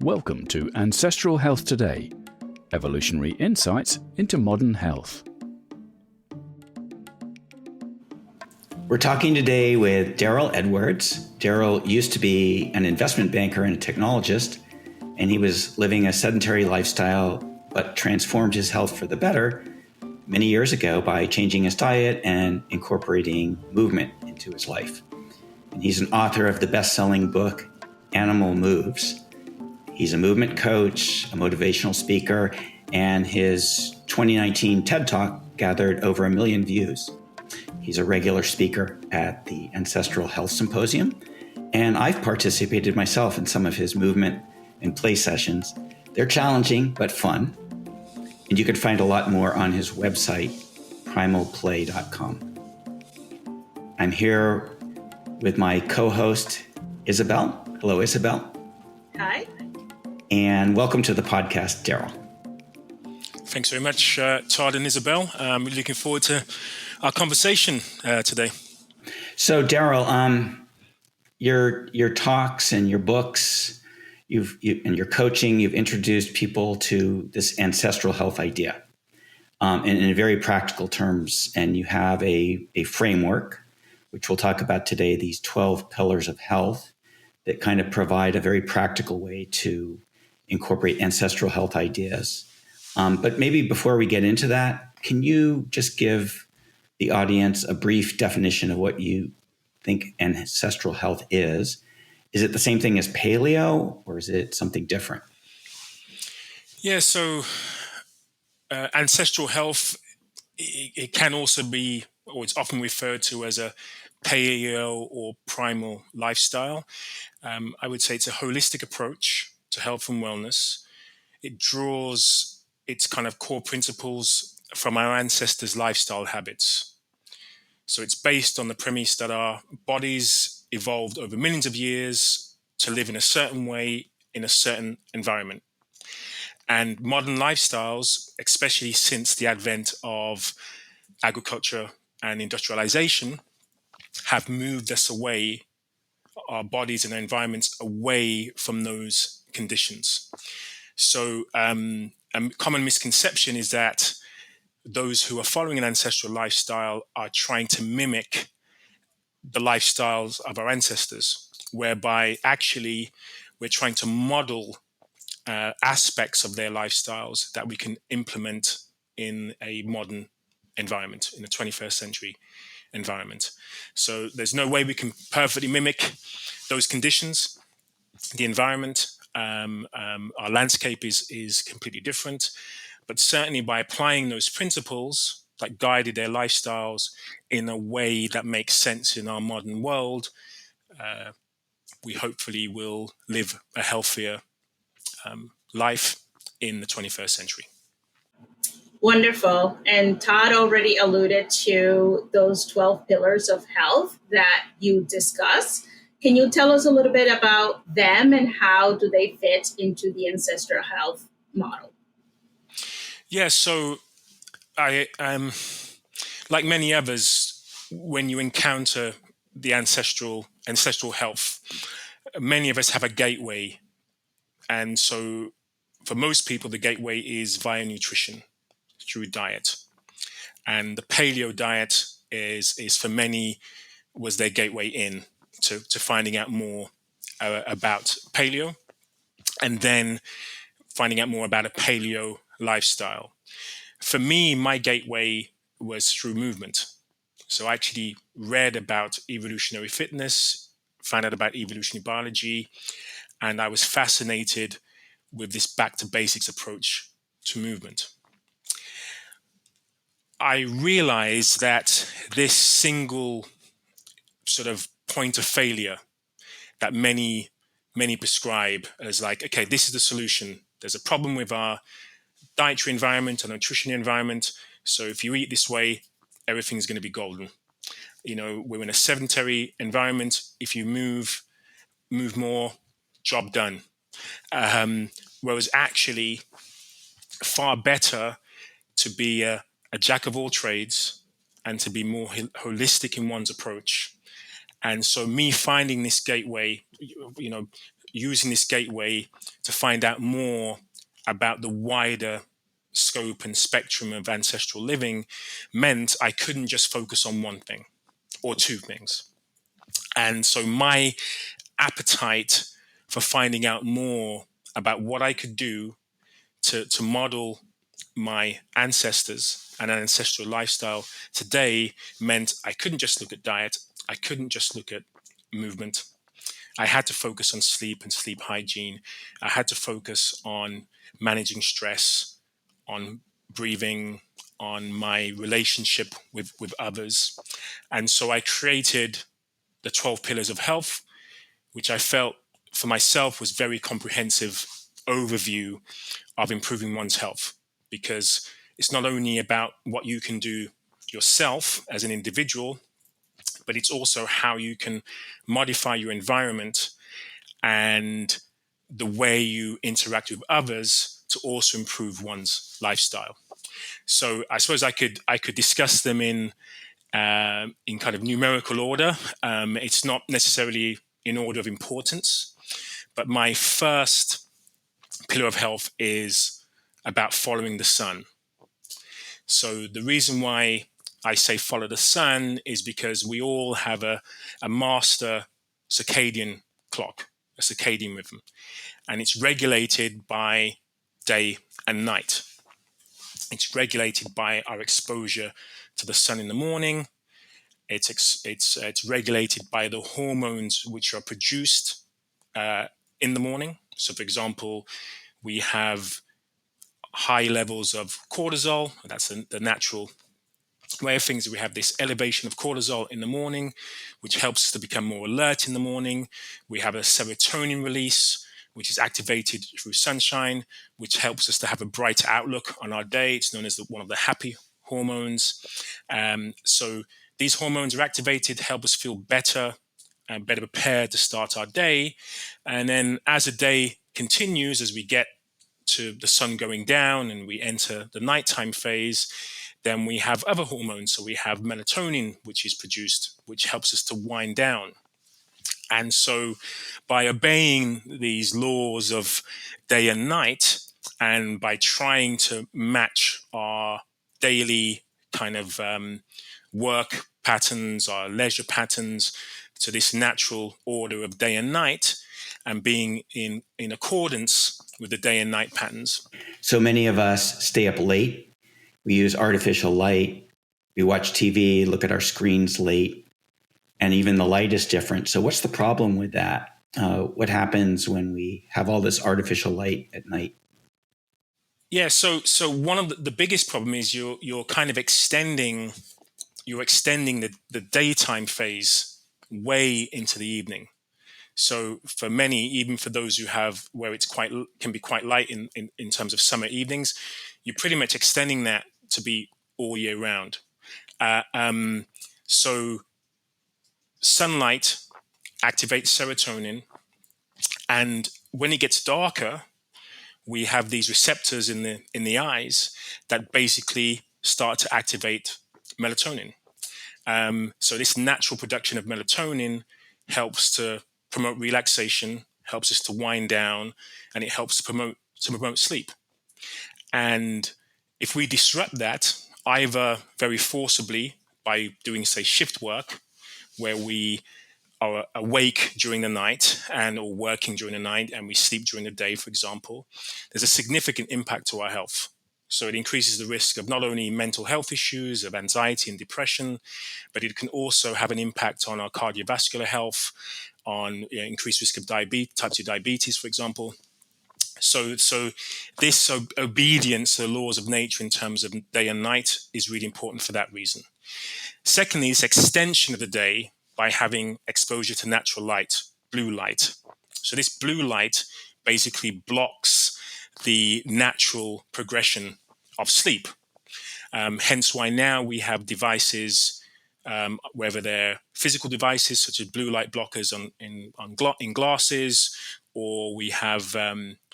Welcome to Ancestral Health Today, evolutionary insights into modern health. We're talking today with Darryl Edwards. Darryl used to be an investment banker and a technologist, and he was living a sedentary lifestyle, but transformed his health for the better many years ago by changing his diet and incorporating movement into his life. And he's an author of the best-selling book, Animal Moves. He's a movement coach, a motivational speaker, and his 2019 TED Talk gathered over 1 million views. He's a regular speaker at the Ancestral Health Symposium, and I've participated myself in some of his movement and play sessions. They're challenging, but fun. And you can find a lot more on his website, primalplay.com. I'm here with my co-host, Isabel. Hello, Isabel. Hi. And welcome to the podcast, Darryl. Thanks very much, Todd and Isabel. I'm looking forward to our conversation today. So, Darryl, your talks and your books, and your coaching, you've introduced people to this ancestral health idea, in very practical terms. And you have a framework, which we'll talk about today, these 12 pillars of health that kind of provide a very practical way to incorporate ancestral health ideas. But maybe before we get into that, can you just give the audience a brief definition of what you think ancestral health is? Is it the same thing as paleo, or is it something different? Yeah, so ancestral health, it can also be, or it's often referred to as a paleo or primal lifestyle. I would say it's a holistic approach to health and wellness. It draws its kind of core principles from our ancestors' lifestyle habits. So it's based on the premise that our bodies evolved over millions of years to live in a certain way in a certain environment. And modern lifestyles, especially since the advent of agriculture and industrialization, have moved us away, our bodies and our environments, away from those conditions. So a common misconception is that those who are following an ancestral lifestyle are trying to mimic the lifestyles of our ancestors, whereby actually we're trying to model aspects of their lifestyles that we can implement in a modern environment, in a 21st century environment. So there's no way we can perfectly mimic those conditions, the environment. Our landscape is completely different, but certainly by applying those principles that guided their lifestyles in a way that makes sense in our modern world, we hopefully will live a healthier life in the 21st century. Wonderful. And Todd already alluded to those 12 pillars of health that you discuss. Can you tell us a little bit about them and how do they fit into the ancestral health model? Yeah, so I like many others, when you encounter the ancestral health, many of us have a gateway. And so for most people, the gateway is via nutrition, through diet. And the paleo diet is for many, was their gateway in to finding out more about paleo, and then finding out more about a paleo lifestyle. For me, my gateway was through movement. So I actually read about evolutionary fitness, found out about evolutionary biology, and I was fascinated with this back to basics approach to movement. I realized that this single sort of point of failure that many prescribe as like, okay, this is the solution. There's a problem with our dietary environment and nutrition environment. So if you eat this way, everything's going to be golden. You know, we're in a sedentary environment. If you move more, job done. Whereas actually far better to be a jack of all trades and to be more holistic in one's approach. And so me finding this gateway, you know, using this gateway to find out more about the wider scope and spectrum of ancestral living meant I couldn't just focus on one thing or two things. And so my appetite for finding out more about what I could do to model my ancestors and an ancestral lifestyle today meant I couldn't just look at diet. I couldn't just look at movement. I had to focus on sleep and sleep hygiene. I had to focus on managing stress, on breathing, on my relationship with others. And so I created the 12 Pillars of Health, which I felt for myself was very comprehensive overview of improving one's health, because it's not only about what you can do yourself as an individual, but it's also how you can modify your environment and the way you interact with others to also improve one's lifestyle. So I suppose I could discuss them in kind of numerical order. It's not necessarily in order of importance, but my first pillar of health is about following the sun. So the reason why I say follow the sun is because we all have a master circadian clock, a circadian rhythm, and it's regulated by day and night. It's regulated by our exposure to the sun in the morning. It's regulated by the hormones which are produced in the morning. So, for example, we have high levels of cortisol. That's the natural way of things. We have this elevation of cortisol in the morning, which helps us to become more alert in the morning. We have a serotonin release, which is activated through sunshine, which helps us to have a brighter outlook on our day. It's known as one of the happy hormones. So these hormones are activated, help us feel better and better prepared to start our day. And then as the day continues, as we get to the sun going down and we enter the nighttime phase, then we have other hormones. So we have melatonin, which is produced, which helps us to wind down. And so by obeying these laws of day and night, and by trying to match our daily kind of work patterns, our leisure patterns to this natural order of day and night, and being in accordance with the day and night patterns. So many of us stay up late. We use artificial light. We watch TV, look at our screens late, and even the light is different. So what's the problem with that? What happens when we have all this artificial light at night? Yeah, so one of the biggest problem is you're kind of extending the daytime phase way into the evening. So for many, even for those who have where it's can be quite light in terms of summer evenings, you're pretty much extending that to be all year round. So sunlight activates serotonin, and when it gets darker, we have these receptors in the eyes that basically start to activate melatonin. So this natural production of melatonin helps to promote relaxation, helps us to wind down, and it helps to promote sleep. And if we disrupt that, either very forcibly by doing, say, shift work, where we are awake during the night or working during the night and we sleep during the day, for example, there's a significant impact to our health. So it increases the risk of not only mental health issues, of anxiety and depression, but it can also have an impact on our cardiovascular health, on increased risk of type 2 diabetes, for example. So this obedience to the laws of nature in terms of day and night is really important for that reason. Secondly, this extension of the day by having exposure to natural light, blue light. So this blue light basically blocks the natural progression of sleep. Hence why now we have devices, whether they're physical devices such as blue light blockers in glasses, or we have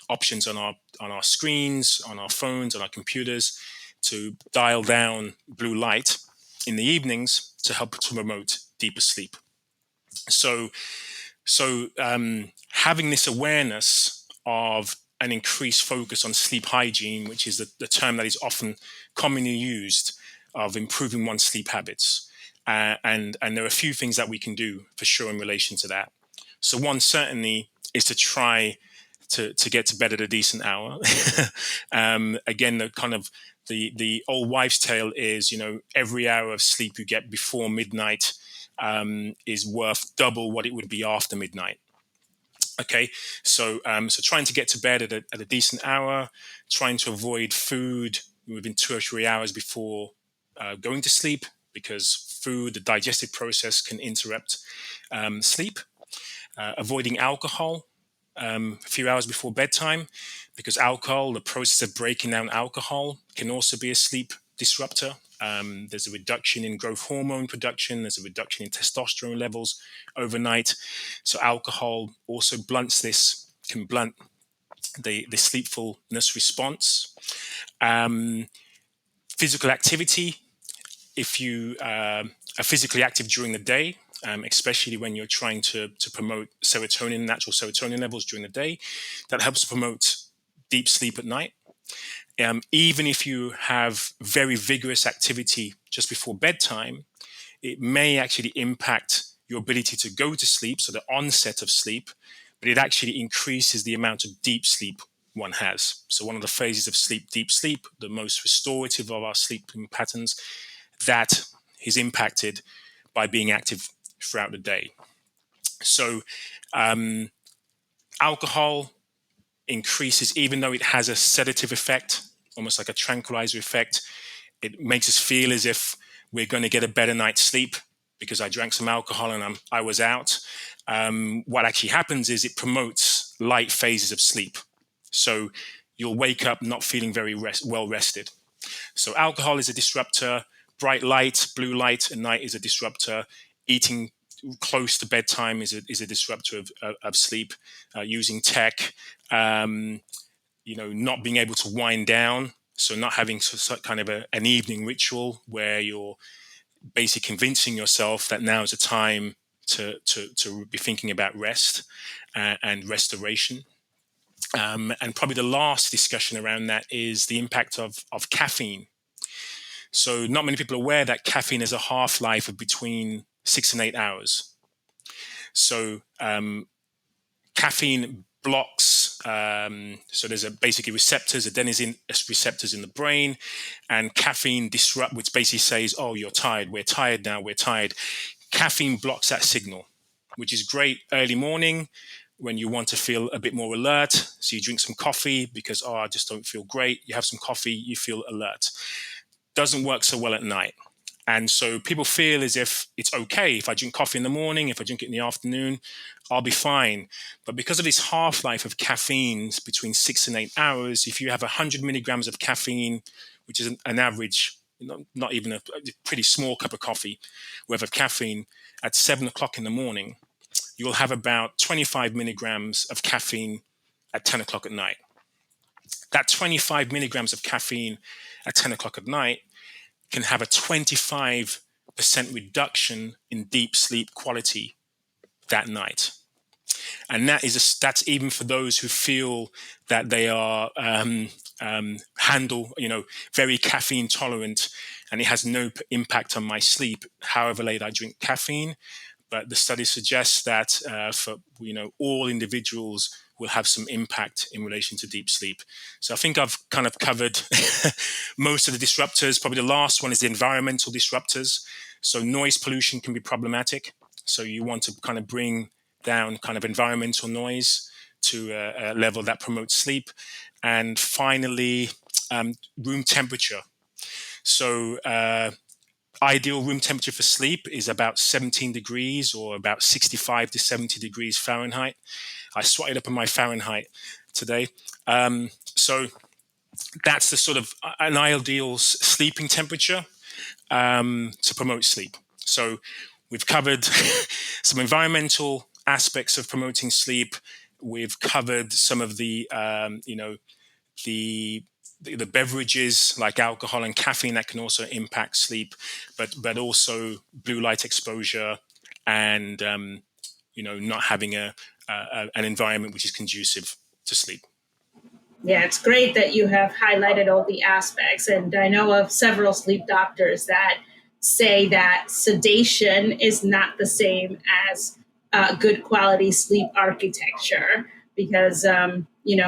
options on our screens, on our phones, on our computers to dial down blue light in the evenings to help to promote deeper sleep. So So having this awareness of an increased focus on sleep hygiene, which is the term that is often commonly used, of improving one's sleep habits. And there are a few things that we can do for sure in relation to that. So one certainly is to try to get to bed at a decent hour. Again, the old wives' tale is, every hour of sleep you get before midnight is worth double what it would be after midnight. Okay, so trying to get to bed at a decent hour, trying to avoid food within 2 or 3 hours before going to sleep, because food, the digestive process, can interrupt sleep. Avoiding alcohol a few hours before bedtime, because alcohol, the process of breaking down alcohol, can also be a sleep disruptor. There's a reduction in growth hormone production. There's a reduction in testosterone levels overnight. So alcohol also can blunt the sleepfulness response. Physical activity. If you are physically active during the day, especially when you're trying to promote natural serotonin levels during the day, that helps to promote deep sleep at night. Even if you have very vigorous activity just before bedtime, it may actually impact your ability to go to sleep, so the onset of sleep, but it actually increases the amount of deep sleep one has. So one of the phases of sleep, deep sleep, the most restorative of our sleeping patterns, that is impacted by being active throughout the day. So alcohol increases, even though it has a sedative effect, almost like a tranquilizer effect. It makes us feel as if we're going to get a better night's sleep because I drank some alcohol and I was out. What actually happens is it promotes light phases of sleep. So you'll wake up not feeling very well rested. So alcohol is a disruptor. Bright light, blue light at night is a disruptor. Eating close to bedtime is a disruptor of sleep. Using tech, not being able to wind down, so not having kind of an evening ritual where you're basically convincing yourself that now is a time to be thinking about rest and restoration. And probably the last discussion around that is the impact of caffeine. So not many people are aware that caffeine has a half-life of between 6 and 8 hours. So caffeine blocks, so there's basically receptors, adenosine receptors in the brain, and caffeine disrupt, which basically says, oh, you're tired, we're tired now, we're tired. Caffeine blocks that signal, which is great early morning when you want to feel a bit more alert. So you drink some coffee because, I just don't feel great. You have some coffee, you feel alert. Doesn't work so well at night. And so people feel as if it's okay if I drink coffee in the morning, if I drink it in the afternoon, I'll be fine. But because of this half-life of caffeines between 6 and 8 hours, if you have 100 milligrams of caffeine, which is an average, not even a pretty small cup of coffee worth of caffeine at 7 o'clock in the morning, you'll have about 25 milligrams of caffeine at 10 o'clock at night. That 25 milligrams of caffeine at 10 o'clock at night can have a 25% reduction in deep sleep quality that night. And that's even for those who feel that they are very caffeine tolerant, and it has no impact on my sleep, however late I drink caffeine. But the study suggests that for all individuals will have some impact in relation to deep sleep. So I think I've kind of covered most of the disruptors. Probably the last one is the environmental disruptors. So noise pollution can be problematic. So you want to kind of bring down kind of environmental noise to a level that promotes sleep. And finally, room temperature. So ideal room temperature for sleep is about 17 degrees or about 65 to 70 degrees Fahrenheit. I swatted up on my Fahrenheit today. So that's the sort of an ideal sleeping temperature to promote sleep. So we've covered some environmental aspects of promoting sleep. We've covered some of the beverages like alcohol and caffeine that can also impact sleep, but also blue light exposure and not having an environment which is conducive to sleep. Yeah, it's great that you have highlighted all the aspects. And I know of several sleep doctors that say that sedation is not the same as good quality sleep architecture because,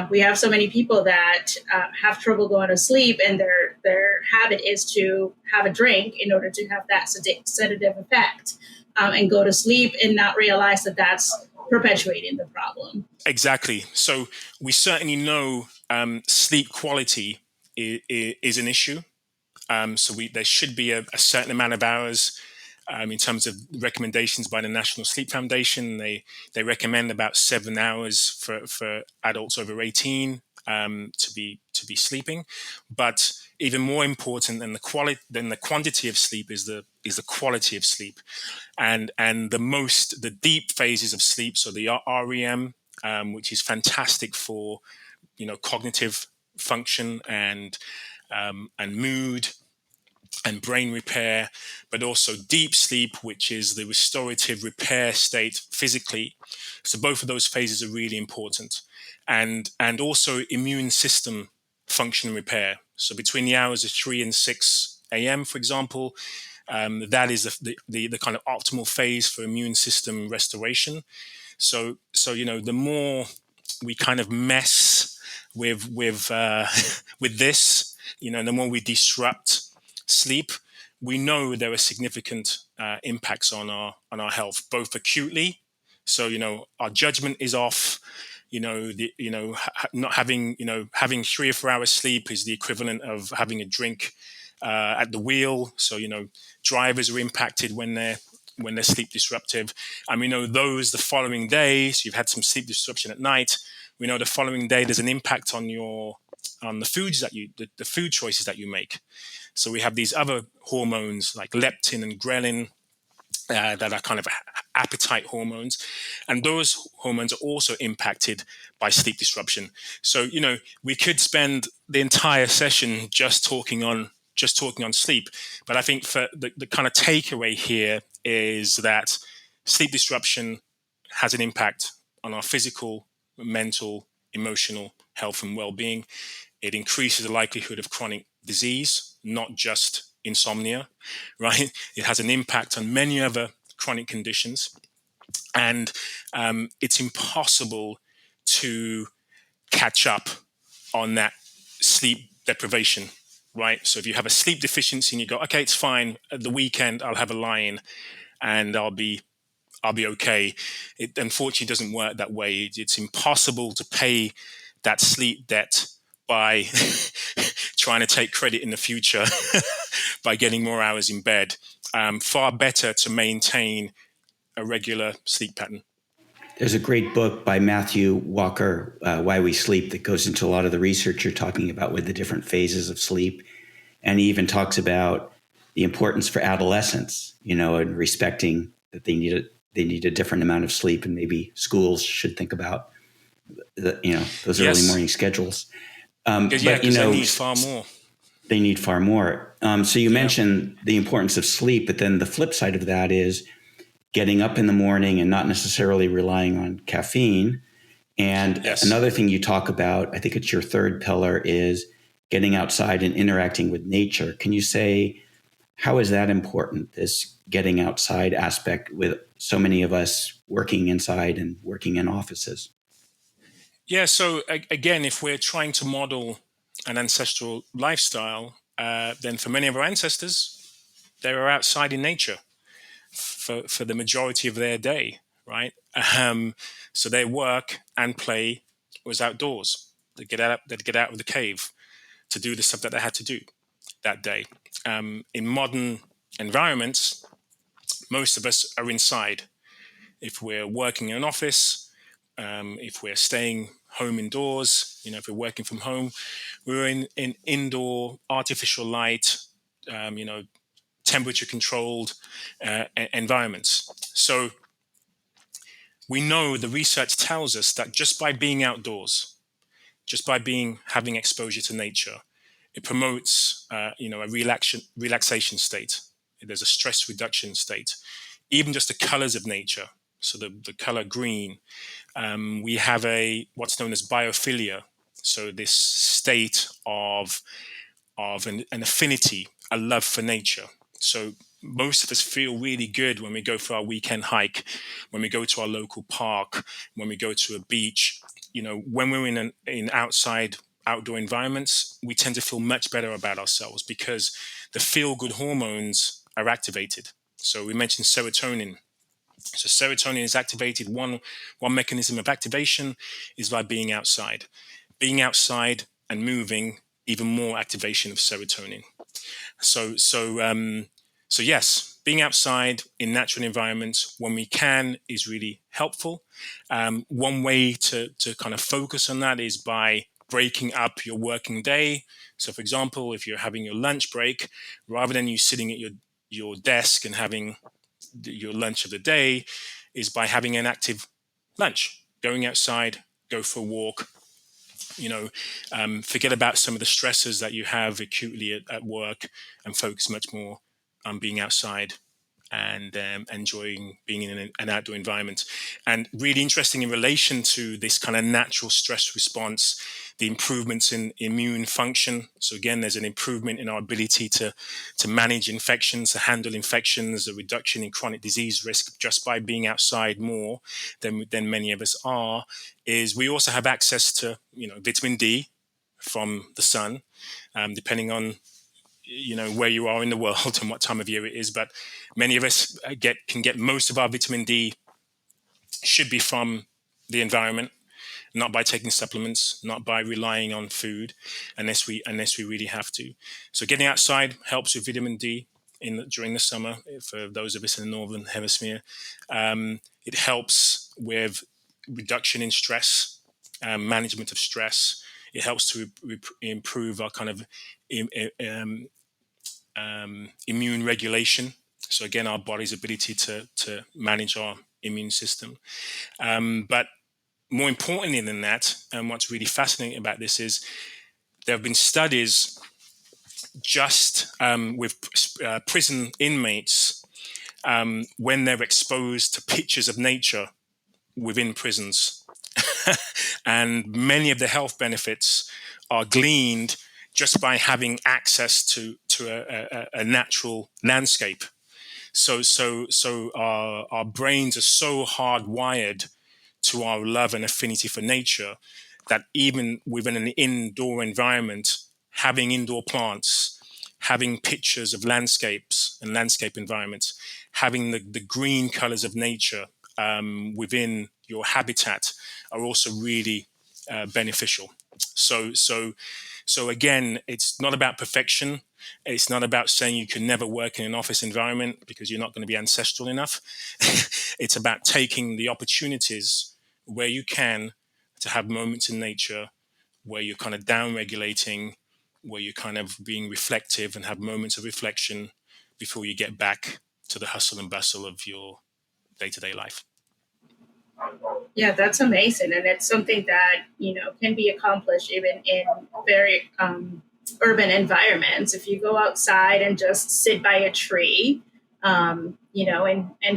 we have so many people that have trouble going to sleep and their habit is to have a drink in order to have that sedative effect and go to sleep and not realize that that's perpetuating the problem. Exactly. So we certainly know sleep quality is an issue. So there should be a certain amount of hours in terms of recommendations by the National Sleep Foundation. They recommend about 7 hours for adults over 18 to be sleeping. But even more important than the quantity of sleep is the quality of sleep, and the deep phases of sleep. So the REM, which is fantastic for cognitive function and mood and brain repair, but also deep sleep, which is the restorative repair state physically. So both of those phases are really important, and also immune system function repair. So between the hours of 3 and 6 a.m., for example, that is the kind of optimal phase for immune system restoration. So the more we kind of mess with with this, the more we disrupt sleep, we know there are significant impacts on our health, both acutely. So our judgment is off. Not having 3 or 4 hours sleep is the equivalent of having a drink at the wheel. So drivers are impacted when they're sleep disruptive, and we know those the following day. So you've had some sleep disruption at night. We know the following day there's an impact on the foods the food choices that you make. So we have these other hormones like leptin and ghrelin that are kind of appetite hormones, and those hormones are also impacted by sleep disruption. So we could spend the entire session just talking on sleep, but I think for the kind of takeaway here is that sleep disruption has an impact on our physical, mental, emotional health and well-being. It increases the likelihood of chronic disease, not just insomnia, right? It has an impact on many other chronic conditions. And it's impossible to catch up on that sleep deprivation, right? So if you have a sleep deficiency and you go, okay, it's fine. At the weekend, I'll have a lie-in and I'll be okay. It unfortunately doesn't work that way. It's impossible to pay that sleep debt by trying to take credit in the future by getting more hours in bed. Far better to maintain a regular sleep pattern. There's a great book by Matthew Walker, Why We Sleep, that goes into a lot of the research you're talking about with the different phases of sleep. And he even talks about the importance for adolescents, and respecting that they need a different amount of sleep, and maybe schools should think about those early morning schedules. But they need far more. They need far more. So you mentioned the importance of sleep, but then the flip side of that is getting up in the morning and not necessarily relying on caffeine. And another thing you talk about, I think it's your third pillar, is getting outside and interacting with nature. Can you say, how is that important, this getting outside aspect, with so many of us working inside and working in offices? Yeah, so again, if we're trying to model an ancestral lifestyle, then for many of our ancestors, they were outside in nature for the majority of their day, right? So their work and play was outdoors. They'd get out of the cave to do the stuff that they had to do that day. In modern environments, most of us are inside. If we're working in an office, if we're staying home indoors, if we're working from home, we're in indoor, artificial light, temperature controlled environments. So we know the research tells us that just by being outdoors, just by having exposure to nature, it promotes a relaxation state. There's a stress reduction state. Even just the colors of nature, so the color green, we have what's known as biophilia. So this state of an affinity, a love for nature. So most of us feel really good when we go for our weekend hike, when we go to our local park, when we go to a beach. When we're in outdoor environments, we tend to feel much better about ourselves because the feel good hormones are activated. So we mentioned serotonin. So serotonin is activated. One mechanism of activation is by being outside. Being outside and moving, even more activation of serotonin. So yes, being outside in natural environments when we can is really helpful. One way to kind of focus on that is by breaking up your working day. So, for example, if you're having your lunch break, rather than you sitting at your desk and having your lunch of the day, is by having an active lunch, going outside, go for a walk. Forget about some of the stresses that you have acutely at work and focus much more on being outside and enjoying being in an outdoor environment. And really interesting in relation to this kind of natural stress response, the improvements in immune function. So again, there's an improvement in our ability to manage infections, to handle infections, a reduction in chronic disease risk just by being outside more than many of us are. Is we also have access to vitamin D from the sun, depending on where you are in the world and what time of year it is, but many of us can get most of our vitamin D should be from the environment, not by taking supplements, not by relying on food, unless we really have to. So getting outside helps with vitamin D during the summer for those of us in the northern hemisphere. It helps with reduction in stress, management of stress. It helps to improve our kind of immune regulation. So again, our body's ability to manage our immune system. But more importantly than that, and what's really fascinating about this is there have been studies just with prison inmates when they're exposed to pictures of nature within prisons. And many of the health benefits are gleaned just by having access to a natural landscape. So our brains are so hardwired to our love and affinity for nature that even within an indoor environment, having indoor plants, having pictures of landscapes and landscape environments, having the green colors of nature within your habitat are also really beneficial. So again, it's not about perfection. It's not about saying you can never work in an office environment because you're not going to be ancestral enough. It's about taking the opportunities where you can to have moments in nature where you're kind of down regulating, where you're kind of being reflective and have moments of reflection before you get back to the hustle and bustle of your day-to-day life. Yeah, that's amazing. And it's something that, can be accomplished even in very urban environments. If you go outside and just sit by a tree, and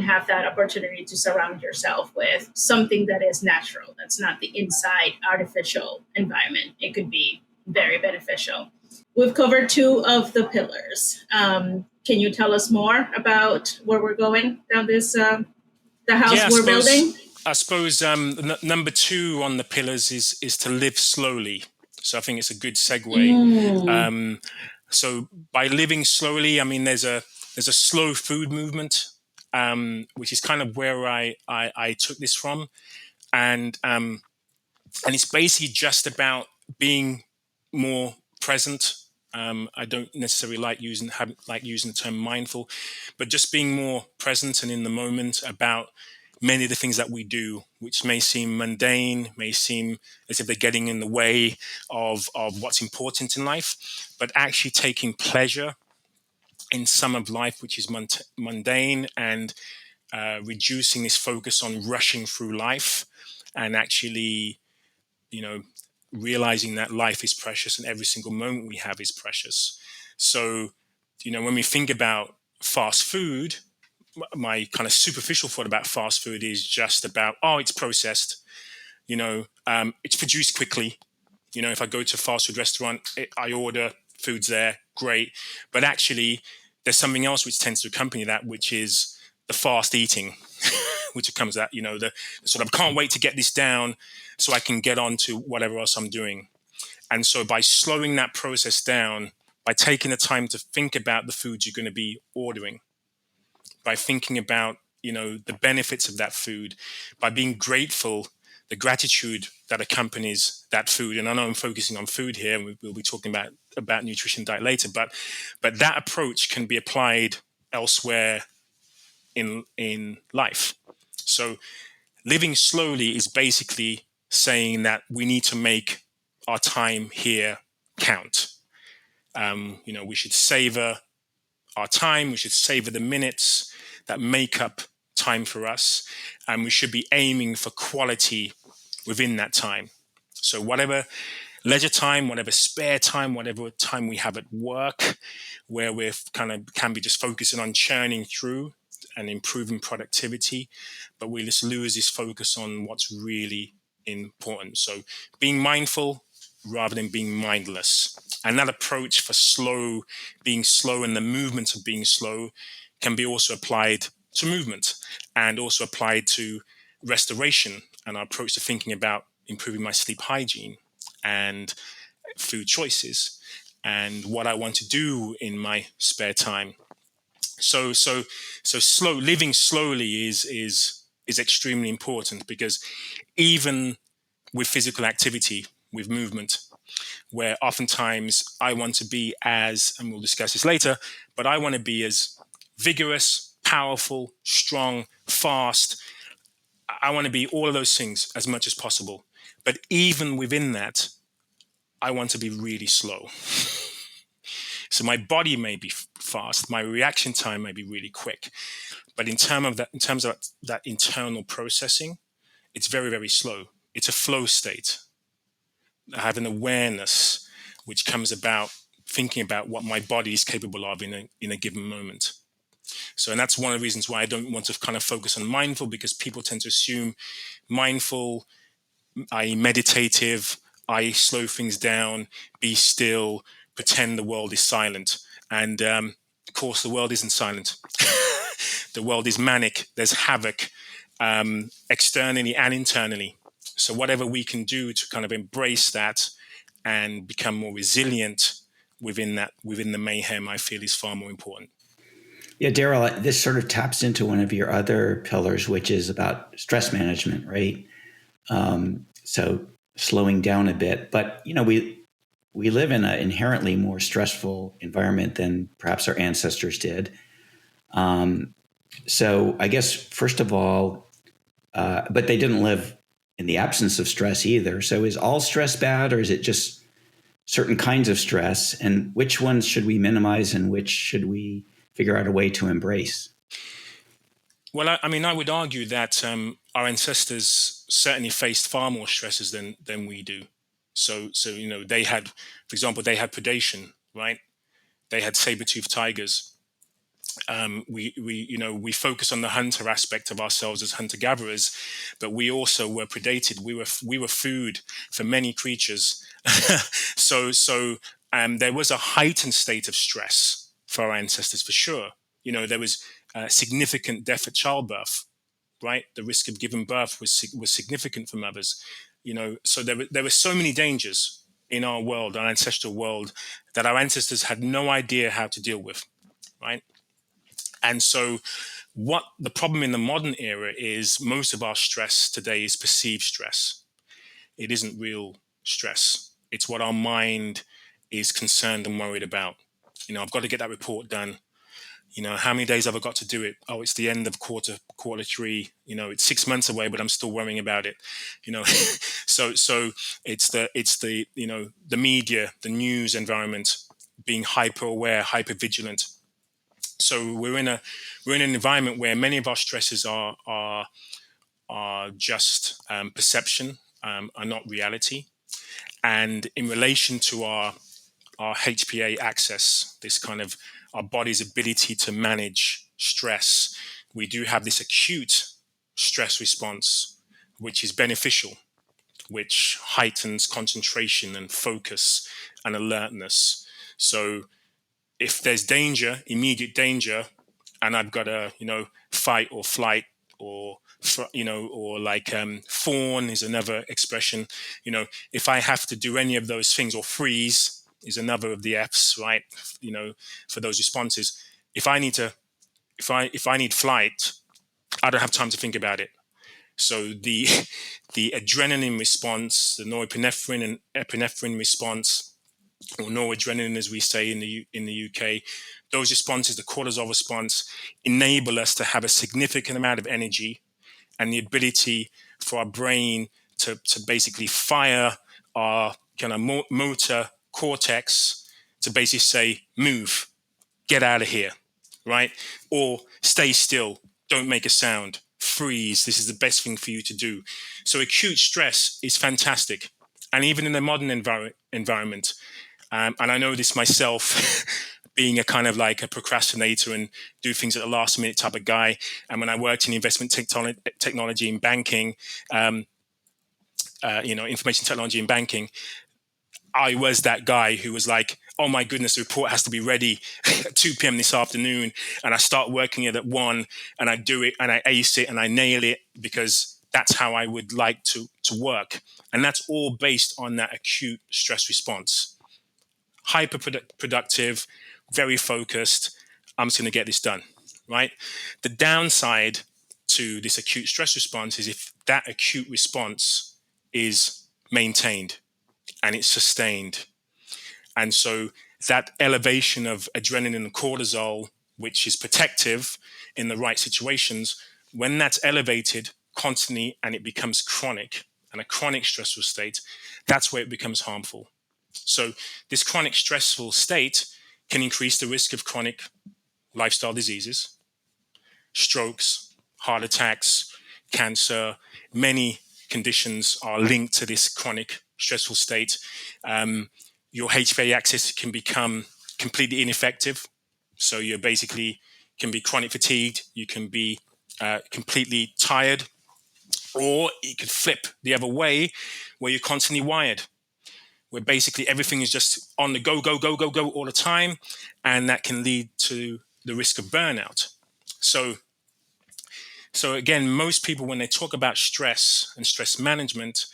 have that opportunity to surround yourself with something that is natural, that's not the inside artificial environment, it could be very beneficial. We've covered two of the pillars. Can you tell us more about where we're going down this, the house we're building? I suppose number two on the pillars is to live slowly. So I think it's a good segue. So by living slowly, I mean there's a slow food movement, which is kind of where I took this from, and it's basically just about being more present. I don't necessarily like using the term mindful, but just being more present and in the moment about many of the things that we do, which may seem mundane, may seem as if they're getting in the way of what's important in life, but actually taking pleasure in some of life which is mundane and reducing this focus on rushing through life and actually, realizing that life is precious and every single moment we have is precious. So, when we think about fast food, my kind of superficial thought about fast food is just about, oh, it's processed, it's produced quickly. If I go to a fast food restaurant, I order foods there, great. But actually, there's something else which tends to accompany that, which is the fast eating, which comes out, the sort of can't wait to get this down so I can get on to whatever else I'm doing. And so by slowing that process down, by taking the time to think about the foods you're going to be ordering, by thinking about, the benefits of that food, by being grateful, the gratitude that accompanies that food. And I know I'm focusing on food here, and we'll be talking about nutrition diet later, but that approach can be applied elsewhere in life. So living slowly is basically saying that we need to make our time here count. We should savor our time. We should savor the minutes that make up time for us. And we should be aiming for quality within that time. So whatever leisure time, whatever spare time, whatever time we have at work, where we're can be just focusing on churning through and improving productivity, but we just lose this focus on what's really important. So being mindful rather than being mindless. And that approach for being slow and the movement of being slow can be also applied to movement and also applied to restoration and our approach to thinking about improving my sleep hygiene and food choices and what I want to do in my spare time. So living slowly is extremely important, because even with physical activity, with movement, where oftentimes I want to be and we'll discuss this later, but I want to be as vigorous, powerful, strong, fast. I want to be all of those things as much as possible. But even within that, I want to be really slow. So my body may be fast, my reaction time may be really quick, but in terms of that internal processing, it's very, very slow. It's a flow state. I have an awareness which comes about thinking about what my body is capable of in a given moment. So, and that's one of the reasons why I don't want to kind of focus on mindful, because people tend to assume mindful, i.e. meditative, i.e. slow things down, be still, pretend the world is silent. And of course, the world isn't silent. The world is manic. There's havoc externally and internally. So whatever we can do to kind of embrace that and become more resilient within the mayhem, I feel is far more important. Yeah, Darryl, this sort of taps into one of your other pillars, which is about stress management, right? So slowing down a bit, but we live in an inherently more stressful environment than perhaps our ancestors did. So I guess first of all, but they didn't live in the absence of stress either. So is all stress bad, or is it just certain kinds of stress? And which ones should we minimize and which should we figure out a way to embrace? Well, I would argue that our ancestors certainly faced far more stresses than we do. So they had, for example, predation, right? They had saber-toothed tigers. We focus on the hunter aspect of ourselves as hunter-gatherers, but we also were predated. We were food for many creatures. So there was a heightened state of stress for our ancestors, for sure. There was significant death at childbirth, right? The risk of giving birth was significant for mothers. So there were so many dangers in our world, our ancestral world, that our ancestors had no idea how to deal with, right? And so what the problem in the modern era is, most of our stress today is perceived stress. It isn't real stress. It's what our mind is concerned and worried about. I've got to get that report done. How many days have I got to do it? Oh, it's the end of quarter 3. It's 6 months away, but I'm still worrying about it. So it's the the media, the news environment being hyper aware, hyper vigilant. So we're in an environment where many of our stresses are just perception, are not reality. And in relation to our HPA axis, this kind of our body's ability to manage stress, we do have this acute stress response, which is beneficial, which heightens concentration and focus and alertness. So if there's danger, immediate danger, and I've got to, fight or flight, or or like fawn is another expression. If I have to do any of those things, or freeze is another of the F's, right? For those responses. If I need flight, I don't have time to think about it. So the the adrenaline response, the norepinephrine and epinephrine response, or noradrenaline, as we say in the UK, those responses, the cortisol response, enable us to have a significant amount of energy and the ability for our brain to basically fire our kind of motor cortex to basically say, move, get out of here, right? Or stay still, don't make a sound, freeze, this is the best thing for you to do. So acute stress is fantastic. And even in the modern environment, and I know this myself, being a kind of like a procrastinator and do things at the last minute type of guy. And when I worked in investment technology in banking, information technology in banking, I was that guy who was like, oh my goodness, the report has to be ready at 2 p.m. this afternoon. And I start working it at 1 and I do it and I ace it and I nail it because that's how I would like to work. And that's all based on that acute stress response. Hyper productive, very focused. I'm just going to get this done, right? The downside to this acute stress response is if that acute response is maintained and it's sustained. And so that elevation of adrenaline and cortisol, which is protective in the right situations, when that's elevated constantly and it becomes chronic and a chronic stressful state, that's where it becomes harmful. So this chronic stressful state can increase the risk of chronic lifestyle diseases, strokes, heart attacks, cancer. Many conditions are linked to this chronic stressful state. Your HPA axis can become completely ineffective. So you basically can be chronic fatigued. You can be completely tired, or it could flip the other way where you're constantly wired, where basically everything is just on the go, go, go, go, go all the time. And that can lead to the risk of burnout. So again, most people, when they talk about stress and stress management,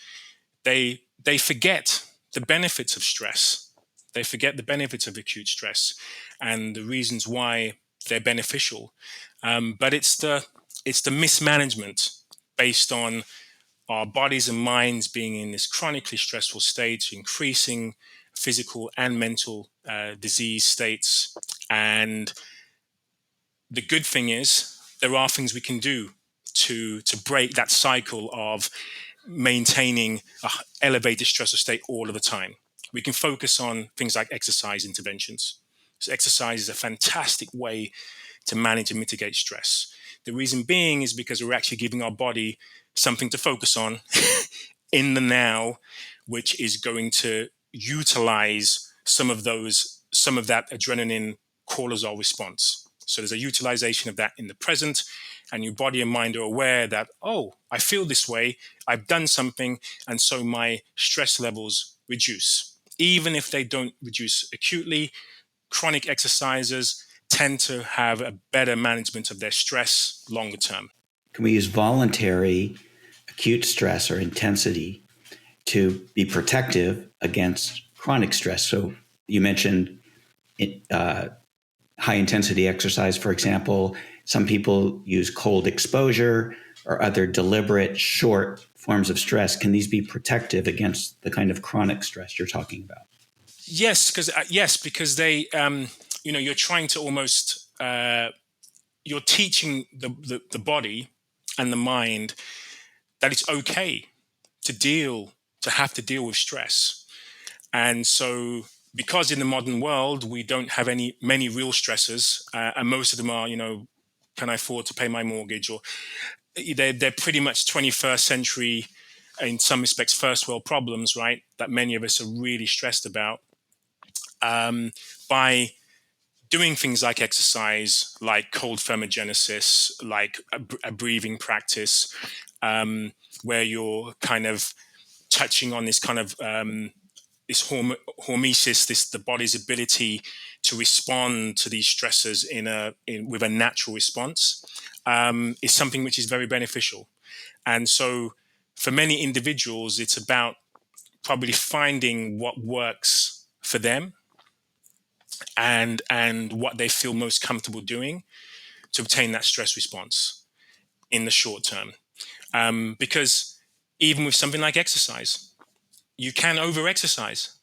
they forget the benefits of stress. They forget the benefits of acute stress and the reasons why they're beneficial. But it's the mismanagement based on our bodies and minds being in this chronically stressful state, increasing physical and mental disease states. And the good thing is there are things we can do to break that cycle of maintaining an elevated stressor state all of the time. We can focus on things like exercise interventions. So exercise is a fantastic way to manage and mitigate stress. The reason being is because we're actually giving our body something to focus on in the now, which is going to utilize some of that adrenaline cortisol response. So there's a utilization of that in the present, and your body and mind are aware that, oh, I feel this way, I've done something, and so my stress levels reduce. Even if they don't reduce acutely, chronic exercisers tend to have a better management of their stress longer term. Can we use voluntary acute stress or intensity to be protective against chronic stress? So you mentioned high intensity exercise, for example. Some people use cold exposure or other deliberate short forms of stress. Can these be protective against the kind of chronic stress you're talking about? Yes, because they, you're trying to almost, you're teaching the body and the mind that it's okay to have to deal with stress. And so, because in the modern world, we don't have many real stressors, and most of them are, can I afford to pay my mortgage? Or they're pretty much 21st century, in some respects, first world problems, right? That many of us are really stressed about. By doing things like exercise, like cold thermogenesis, like a breathing practice, where you're kind of touching on this kind of this hormesis, this the body's ability to respond to these stressors with a natural response, is something which is very beneficial. And so, for many individuals, it's about probably finding what works for them and what they feel most comfortable doing to obtain that stress response in the short term. Because even with something like exercise, you can over-exercise.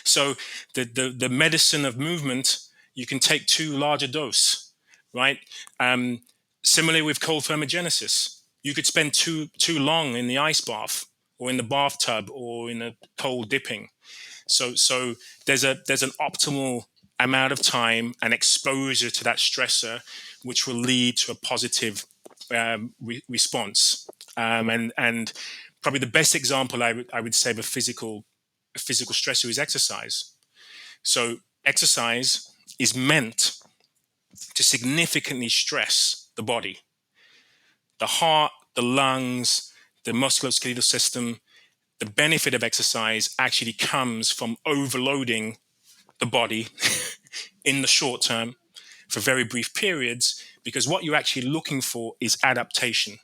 So the medicine of movement, you can take too large a dose, right? Similarly with cold thermogenesis, you could spend too long in the ice bath or in the bathtub or in a cold dipping. So there's an optimal amount of time and exposure to that stressor, which will lead to a positive response. And probably the best example I would say of a physical stressor is exercise. So exercise is meant to significantly stress the body, the heart, the lungs, the musculoskeletal system. The benefit of exercise actually comes from overloading the body in the short term for very brief periods, because what you're actually looking for is adaptation.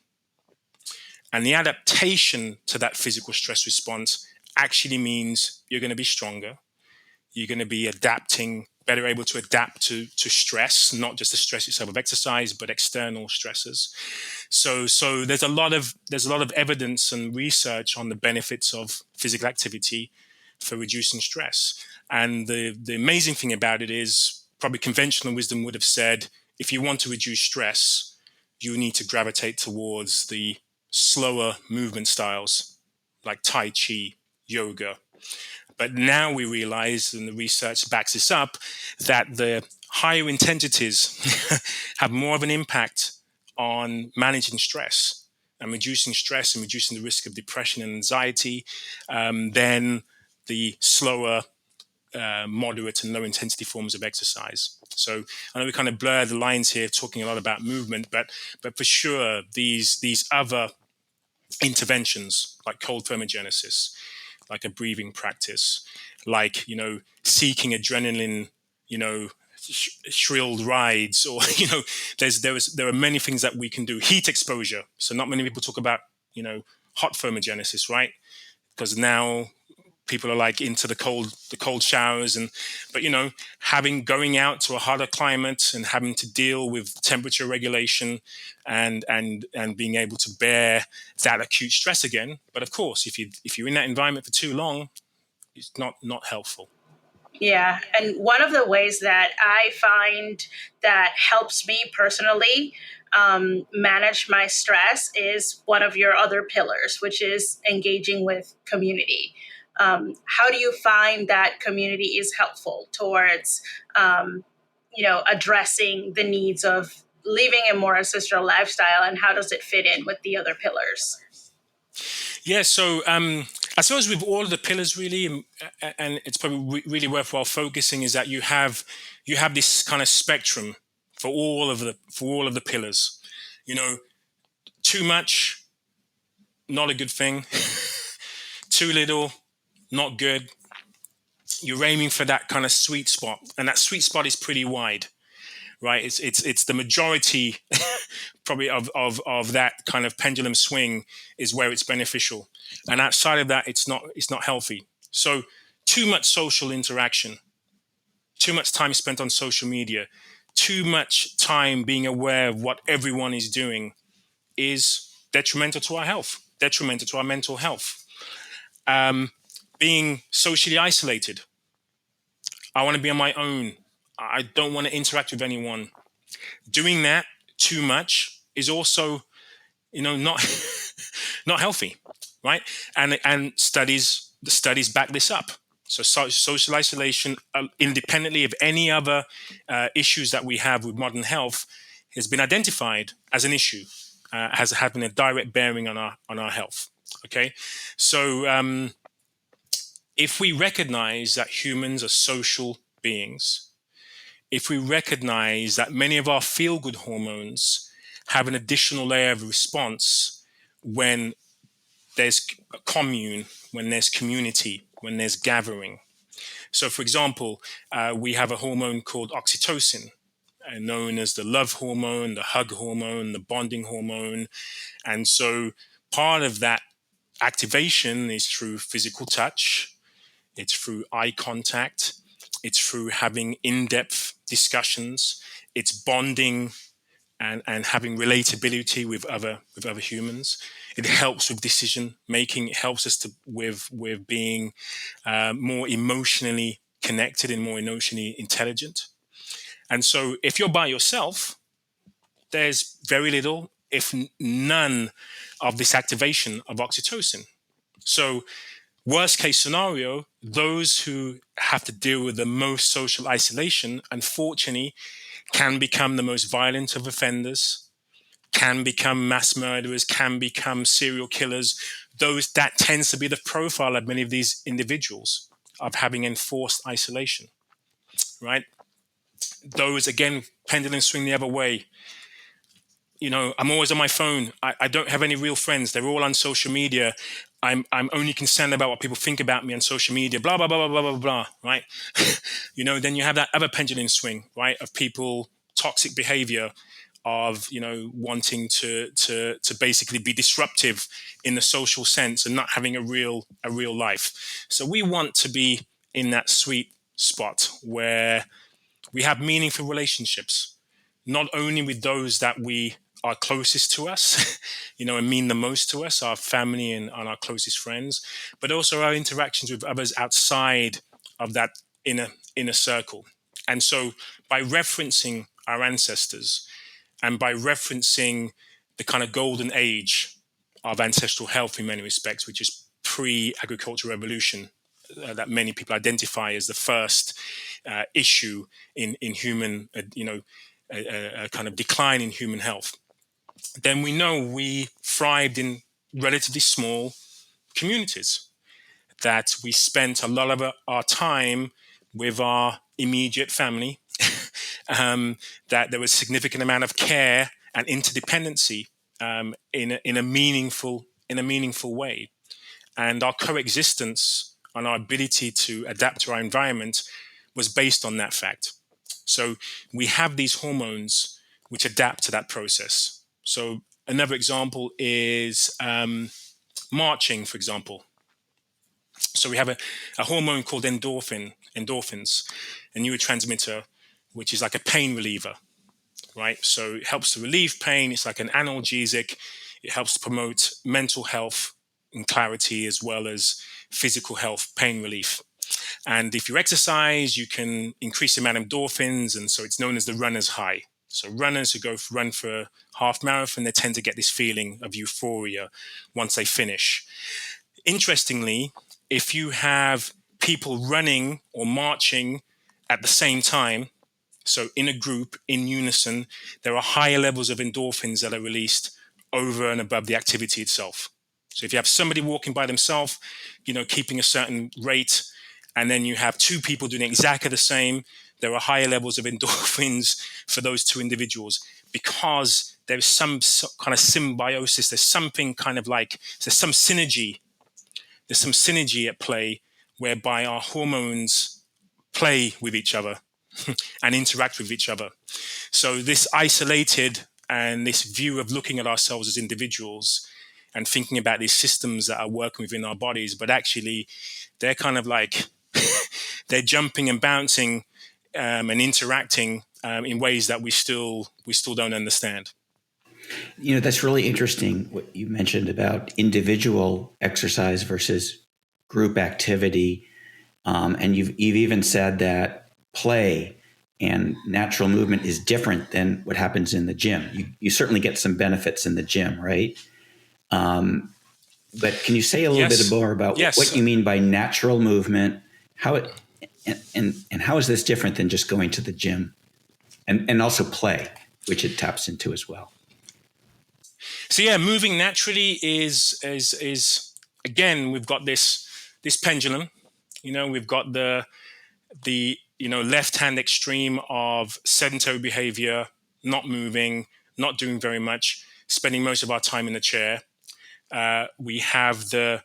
And the adaptation to that physical stress response actually means you're going to be stronger. You're going to be better able to adapt to stress, not just the stress itself of exercise, but external stresses. So there's a lot of evidence and research on the benefits of physical activity for reducing stress. And the amazing thing about it is, probably conventional wisdom would have said, if you want to reduce stress, you need to gravitate towards the slower movement styles like Tai Chi, yoga. But now we realize, and the research backs this up, that the higher intensities have more of an impact on managing stress and reducing the risk of depression and anxiety than the slower, moderate and low intensity forms of exercise. So I know we kind of blur the lines here, talking a lot about movement, but for sure, these other interventions like cold thermogenesis, like a breathing practice, like, seeking adrenaline, shrilled rides, or, there are many things that we can do. Heat exposure. So not many people talk about, hot thermogenesis, right? Because now people are like into the cold showers, but going out to a hotter climate and having to deal with temperature regulation and being able to bear that acute stress again. But of course, if you're in that environment for too long, it's not helpful. Yeah. And one of the ways that I find that helps me personally manage my stress is one of your other pillars, which is engaging with community. How do you find that community is helpful towards, addressing the needs of living a more ancestral lifestyle, and how does it fit in with the other pillars? Yeah, so I suppose with all of the pillars, really, and it's probably really worthwhile focusing, is that you have this kind of spectrum for all of the pillars. Too much, not a good thing. Too little, not good. You're aiming for that kind of sweet spot, and that sweet spot is pretty wide, right? It's the majority probably of that kind of pendulum swing is where it's beneficial, and outside of that, it's not healthy. So too much social interaction, too much time spent on social media, too much time being aware of what everyone is doing is detrimental to our health, detrimental to our mental health. Being socially isolated. I want to be on my own. I don't want to interact with anyone. Doing that too much is also, not not healthy, right? And the studies back this up. So social isolation, independently of any other issues that we have with modern health, has been identified as an issue, has having a direct bearing on our health. Okay, so if we recognize that humans are social beings, if we recognize that many of our feel-good hormones have an additional layer of response when there's commune, when there's community, when there's gathering. So, for example, we have a hormone called oxytocin, known as the love hormone, the hug hormone, the bonding hormone. And so part of that activation is through physical touch, it's through eye contact, it's through having in-depth discussions, it's bonding and having relatability with other humans. It helps with decision making. It helps us with being more emotionally connected and more emotionally intelligent. And so, if you're by yourself, there's very little, if none, of this activation of oxytocin. So, worst case scenario, those who have to deal with the most social isolation, unfortunately, can become the most violent of offenders, can become mass murderers, can become serial killers. That tends to be the profile of many of these individuals, of having enforced isolation, right? Those, again, pendulum swing the other way. I'm always on my phone. I don't have any real friends. They're all on social media. I'm only concerned about what people think about me on social media, blah, blah, blah, blah, blah, blah, blah, right? Then you have that other pendulum swing, right, of people, toxic behavior, of, wanting to basically be disruptive in the social sense and not having a real life. So we want to be in that sweet spot where we have meaningful relationships, not only with those that we are closest to us, and mean the most to us, our family and our closest friends, but also our interactions with others outside of that inner circle. And so by referencing our ancestors and by referencing the kind of golden age of ancestral health in many respects, which is pre-agricultural revolution, that many people identify as the first issue in human, a kind of decline in human health, then we know we thrived in relatively small communities, that we spent a lot of our time with our immediate family, that there was a significant amount of care and interdependency in a meaningful way, and our coexistence and our ability to adapt to our environment was based on that fact. So we have these hormones which adapt to that process. So another example is marching, for example. So we have a hormone called endorphins, a neurotransmitter, which is like a pain reliever, right? So it helps to relieve pain. It's like an analgesic. It helps to promote mental health and clarity, as well as physical health, pain relief. And if you exercise, you can increase the amount of endorphins, and so it's known as the runner's high. So runners who run for a half marathon, they tend to get this feeling of euphoria once they finish. Interestingly, if you have people running or marching at the same time, so in a group, in unison, there are higher levels of endorphins that are released over and above the activity itself. So if you have somebody walking by themselves, keeping a certain rate, and then you have two people doing exactly the same, there are higher levels of endorphins for those two individuals, because there's some kind of symbiosis. There's something kind of like, there's some synergy at play, whereby our hormones play with each other and interact with each other. So this isolated and this view of looking at ourselves as individuals and thinking about these systems that are working within our bodies, but actually they're kind of like, they're jumping and bouncing and interacting in ways that we still don't understand. That's really interesting what you mentioned about individual exercise versus group activity. And you've even said that play and natural movement is different than what happens in the gym. You certainly get some benefits in the gym, right? But can you say a little bit more about what you mean by natural movement, how it and how is this different than just going to the gym, and also play, which it taps into as well? So yeah, moving naturally is again, we've got this pendulum. We've got the left-hand extreme of sedentary behavior, not moving, not doing very much, spending most of our time in the chair. We have the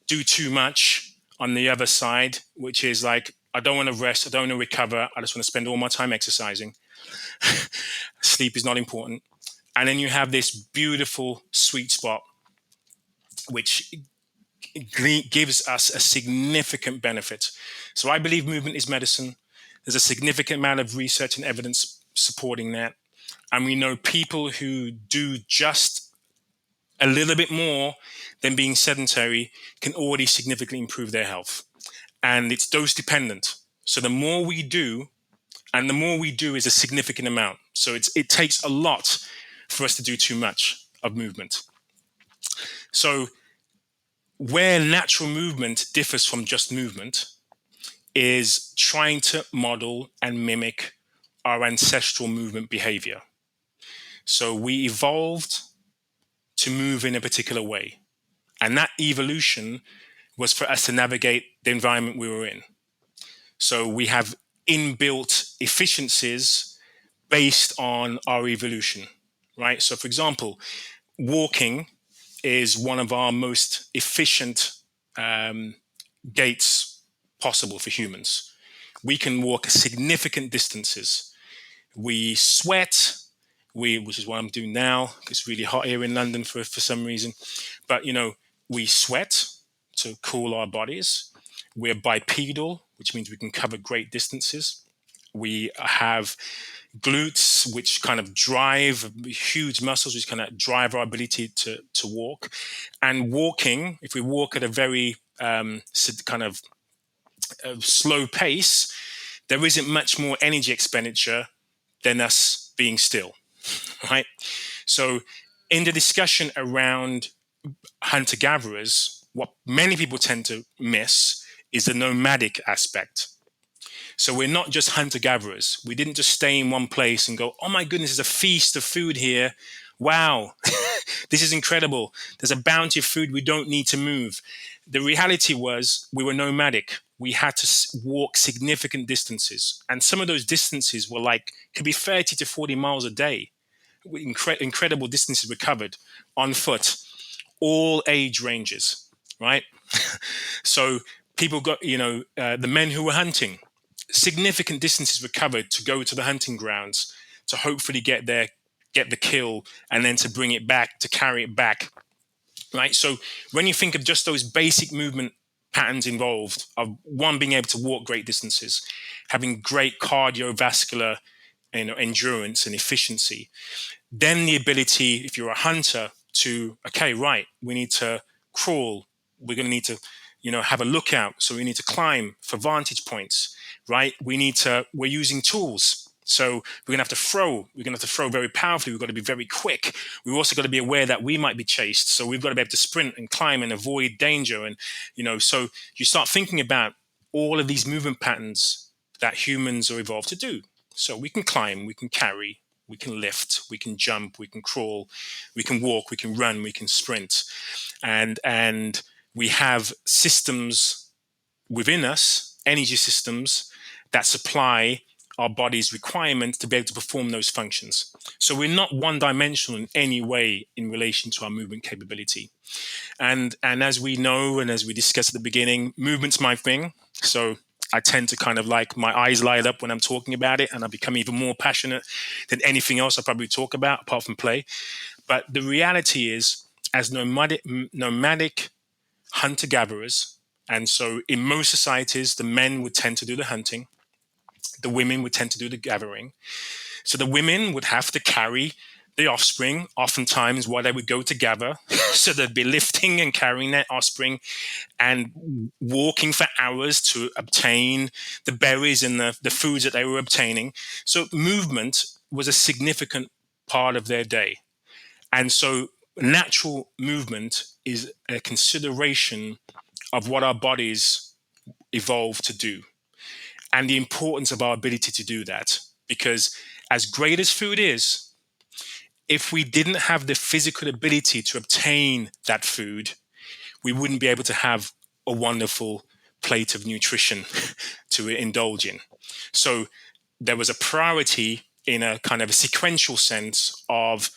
do too much on the other side, which is like, I don't want to rest, I don't want to recover, I just want to spend all my time exercising. Sleep is not important. And then you have this beautiful sweet spot, which gives us a significant benefit. So I believe movement is medicine. There's a significant amount of research and evidence supporting that. And we know people who do just a little bit more than being sedentary can already significantly improve their health. And it's dose dependent. So the more we do, and the more we do is a significant amount. So it takes a lot for us to do too much of movement. So where natural movement differs from just movement is trying to model and mimic our ancestral movement behavior. So we evolved to move in a particular way. And that evolution was for us to navigate the environment we were in. So we have inbuilt efficiencies based on our evolution, right? So for example, walking is one of our most efficient gaits possible for humans. We can walk significant distances. We sweat, which is what I'm doing now. It's really hot here in London for some reason. But, we sweat to cool our bodies. We're bipedal, which means we can cover great distances. We have glutes, which kind of drive huge muscles, which kind of drive our ability to walk. And walking, if we walk at a very kind of slow pace, there isn't much more energy expenditure than us being still, right? So in the discussion around hunter-gatherers, what many people tend to miss is the nomadic aspect. So we're not just hunter-gatherers. We didn't just stay in one place and go, oh my goodness, there's a feast of food here. Wow, this is incredible. There's a bounty of food. We don't need to move. The reality was we were nomadic. We had to walk significant distances. And some of those distances were could be 30 to 40 miles a day. Incredible distances were covered on foot, all age ranges, right? So people got, the men who were hunting, significant distances were covered to go to the hunting grounds to hopefully get the kill and then to bring it back, to carry it back, right? So when you think of just those basic movement patterns involved of one, being able to walk great distances, having great cardiovascular endurance and efficiency, then the ability, if you're a hunter, to, okay, right, we need to crawl, we're going to need to, have a lookout, so we need to climb for vantage points, right? We're using tools. So we're going to have to throw. We're going to have to throw very powerfully. We've got to be very quick. We've also got to be aware that we might be chased. So we've got to be able to sprint and climb and avoid danger. And, so you start thinking about all of these movement patterns that humans are evolved to do. So we can climb, we can carry, we can lift, we can jump, we can crawl, we can walk, we can run, we can sprint. And we have systems within us, energy systems, that supply our body's requirements to be able to perform those functions. So we're not one-dimensional in any way in relation to our movement capability. And as we know, and as we discussed at the beginning, movement's my thing. So I tend to kind of my eyes light up when I'm talking about it, and I become even more passionate than anything else I probably talk about, apart from play. But the reality is, as nomadic hunter-gatherers, and so in most societies, the men would tend to do the hunting, the women would tend to do the gathering. So the women would have to carry the offspring, oftentimes while they would go to gather. So they'd be lifting and carrying their offspring and walking for hours to obtain the berries and the foods that they were obtaining. So movement was a significant part of their day. And so natural movement is a consideration of what our bodies evolved to do, and the importance of our ability to do that. Because as great as food is, if we didn't have the physical ability to obtain that food, we wouldn't be able to have a wonderful plate of nutrition to indulge in. So there was a priority in a kind of a sequential sense of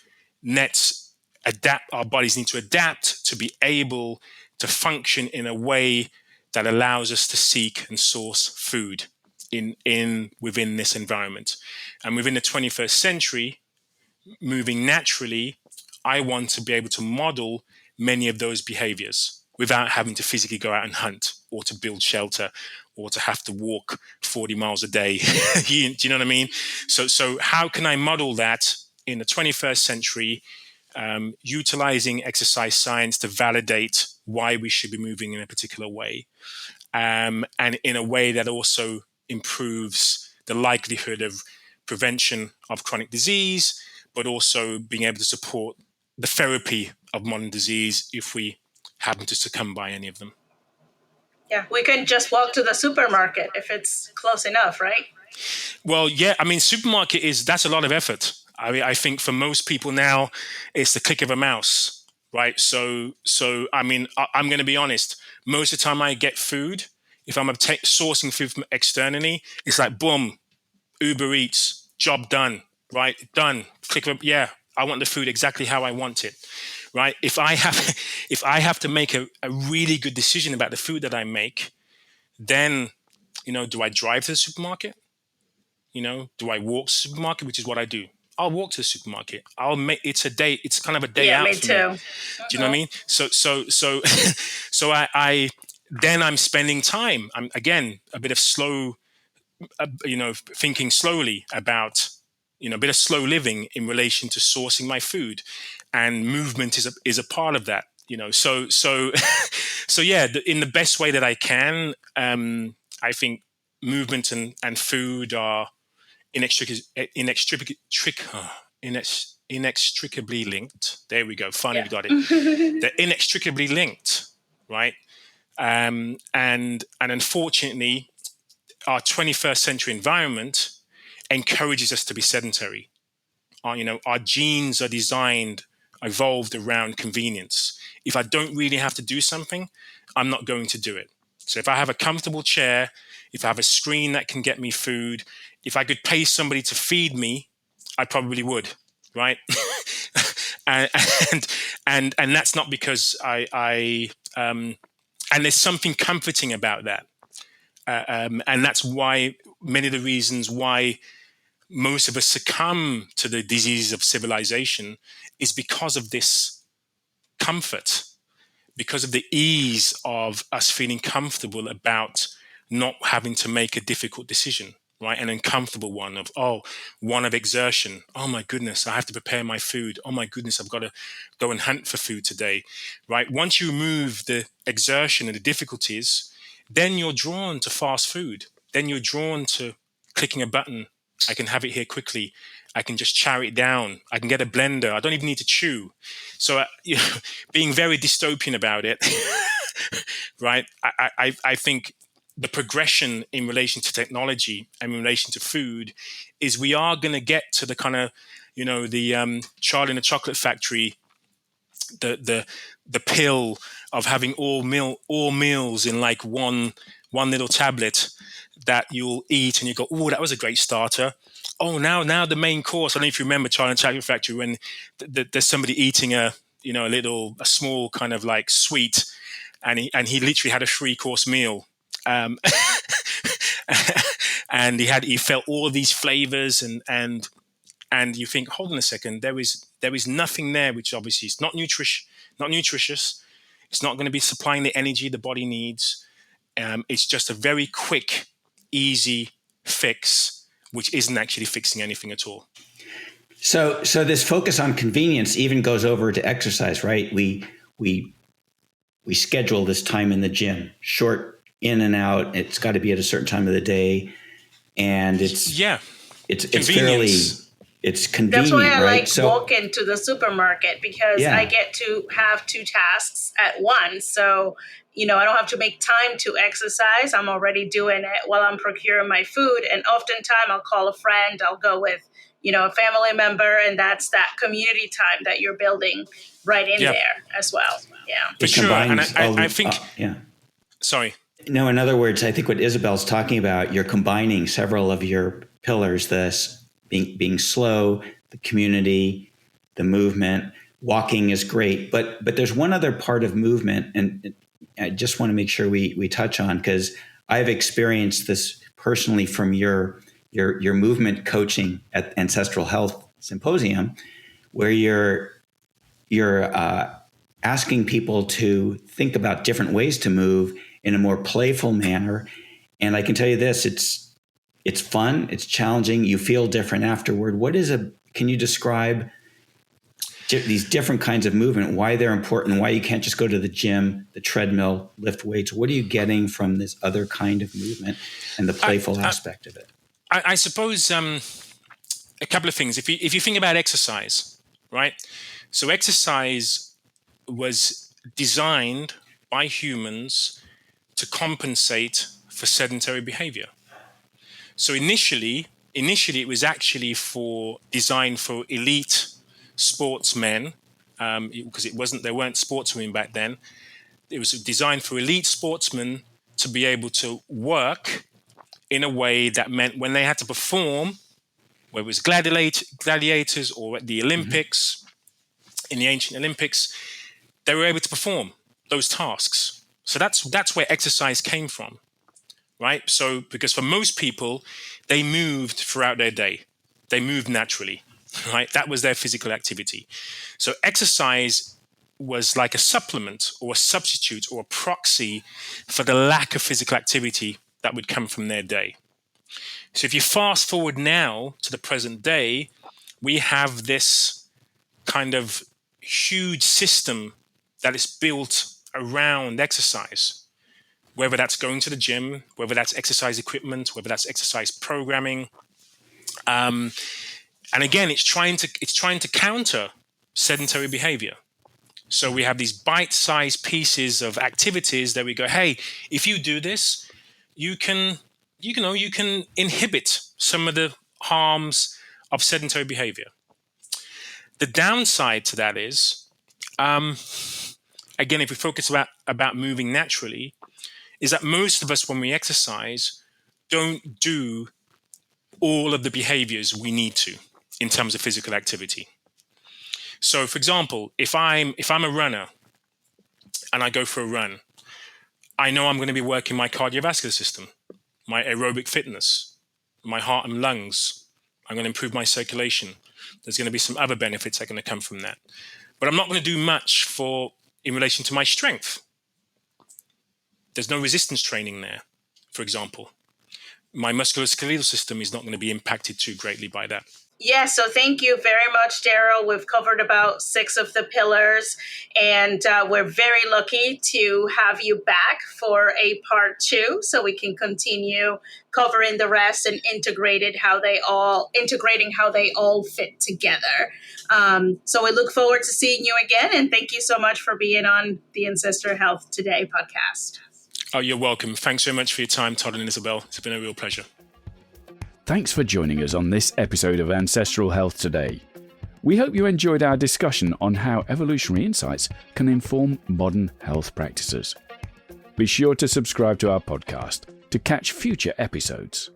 our bodies need to adapt to be able to function in a way that allows us to seek and source food within this environment. And within the 21st century, moving naturally, I want to be able to model many of those behaviors without having to physically go out and hunt or to build shelter or to have to walk 40 miles a day. Do you know what I mean? So how can I model that in the 21st century, utilizing exercise science to validate why we should be moving in a particular way, and in a way that also improves the likelihood of prevention of chronic disease, but also being able to support the therapy of modern disease if we happen to succumb by any of them. Yeah, we can just walk to the supermarket if it's close enough, right? Well, yeah, I mean, that's a lot of effort. I think for most people now, it's the click of a mouse, right? So I mean, I'm going to be honest. Most of the time I get food, if I'm sourcing food from externally, it's like, boom, Uber Eats, job done, right? Done. Yeah, I want the food exactly how I want it, right? If I have to make a really good decision about the food that I make, then, do I drive to the supermarket? Do I walk to the supermarket, which is what I do? I'll walk to the supermarket. It's kind of a day out me for too. me. Do you know what I mean? So I then I'm spending time. I'm again a bit of slow, thinking slowly about, a bit of slow living in relation to sourcing my food, and movement is a part of that. So yeah, in the best way that I can, I think movement and food are inextricably linked. There we go. Finally got it. They're inextricably linked, right? And unfortunately, our 21st century environment encourages us to be sedentary. Our genes are evolved around convenience. If I don't really have to do something, I'm not going to do it. So if I have a comfortable chair, if I have a screen that can get me food, if I could pay somebody to feed me, I probably would, right? and that's not because and there's something comforting about that. And that's why many of the reasons why most of us succumb to the diseases of civilization is because of this comfort, because of the ease of us feeling comfortable about not having to make a difficult decision, right? An uncomfortable one of exertion. Oh my goodness, I have to prepare my food. Oh my goodness, I've got to go and hunt for food today, right? Once you remove the exertion and the difficulties, then you're drawn to fast food. Then you're drawn to clicking a button. I can have it here quickly. I can just chow it down. I can get a blender. I don't even need to chew. So, being very dystopian about it, right? I think the progression in relation to technology and in relation to food is we are going to get to the kind of, the Charlie in the Chocolate Factory, the pill of having all meals in like one little tablet that you'll eat and you go, oh, that was a great starter. Oh, now the main course. I don't know if you remember Charlie and the Chocolate Factory when there's somebody eating a small kind of like sweet, and he literally had a 3-course meal. And he felt all of these flavors and you think, hold on a second, there is nothing there which obviously is not nutritious. It's not going to be supplying the energy the body needs. It's just a very quick, easy fix, which isn't actually fixing anything at all. So this focus on convenience even goes over to exercise, right? We schedule this time in the gym, short in and out. It's got to be at a certain time of the day, and it's convenient. That's why I right? like walking to the supermarket, because I get to have 2 tasks at once. So, I don't have to make time to exercise. I'm already doing it while I'm procuring my food. And oftentimes I'll call a friend, I'll go with, a family member, and that's that community time that you're building right in there as well. Yeah. For sure. And I think, sorry. No, in other words, I think what Isabel's talking about, you're combining several of your pillars, being slow, the community, the movement. Walking is great, but there's one other part of movement, and I just want to make sure we touch on, because I've experienced this personally from your movement coaching at Ancestral Health Symposium, where you're asking people to think about different ways to move in a more playful manner. And I can tell you this, it's fun, it's challenging, you feel different afterward. Can you describe these different kinds of movement, why they're important, why you can't just go to the gym, the treadmill, lift weights? What are you getting from this other kind of movement and the playful aspect of it? I suppose a couple of things. If you think about exercise, right? So exercise was designed by humans to compensate for sedentary behavior. So initially it was actually designed for elite sportsmen, because there weren't sportswomen back then. It was designed for elite sportsmen to be able to work in a way that meant when they had to perform, whether it was gladiators or at the Olympics, in the ancient Olympics, they were able to perform those tasks. So that's where exercise came from, right? So because for most people, they moved throughout their day. They moved naturally, right? That was their physical activity. So exercise was like a supplement or a substitute or a proxy for the lack of physical activity that would come from their day. So if you fast forward now to the present day, we have this kind of huge system that is built around exercise, whether that's going to the gym, whether that's exercise equipment, whether that's exercise programming. And again, it's trying to counter sedentary behavior. So we have these bite-sized pieces of activities that we go, hey, if you do this, you can inhibit some of the harms of sedentary behavior. The downside to that is, again, if we focus about moving naturally, is that most of us, when we exercise, don't do all of the behaviors we need to in terms of physical activity. So, for example, if I'm a runner and I go for a run, I know I'm going to be working my cardiovascular system, my aerobic fitness, my heart and lungs. I'm going to improve my circulation. There's going to be some other benefits that are going to come from that. But I'm not going to do much in relation to my strength. There's no resistance training there, for example. My musculoskeletal system is not going to be impacted too greatly by that. Yeah, so thank you very much, Darryl. We've covered about 6 of the pillars, and we're very lucky to have you back for a part 2, so we can continue covering the rest and integrating how they all fit together. So we look forward to seeing you again, and thank you so much for being on the Ancestral Health Today podcast. Oh, you're welcome. Thanks so much for your time, Todd and Isabel. It's been a real pleasure. Thanks for joining us on this episode of Ancestral Health Today. We hope you enjoyed our discussion on how evolutionary insights can inform modern health practices. Be sure to subscribe to our podcast to catch future episodes.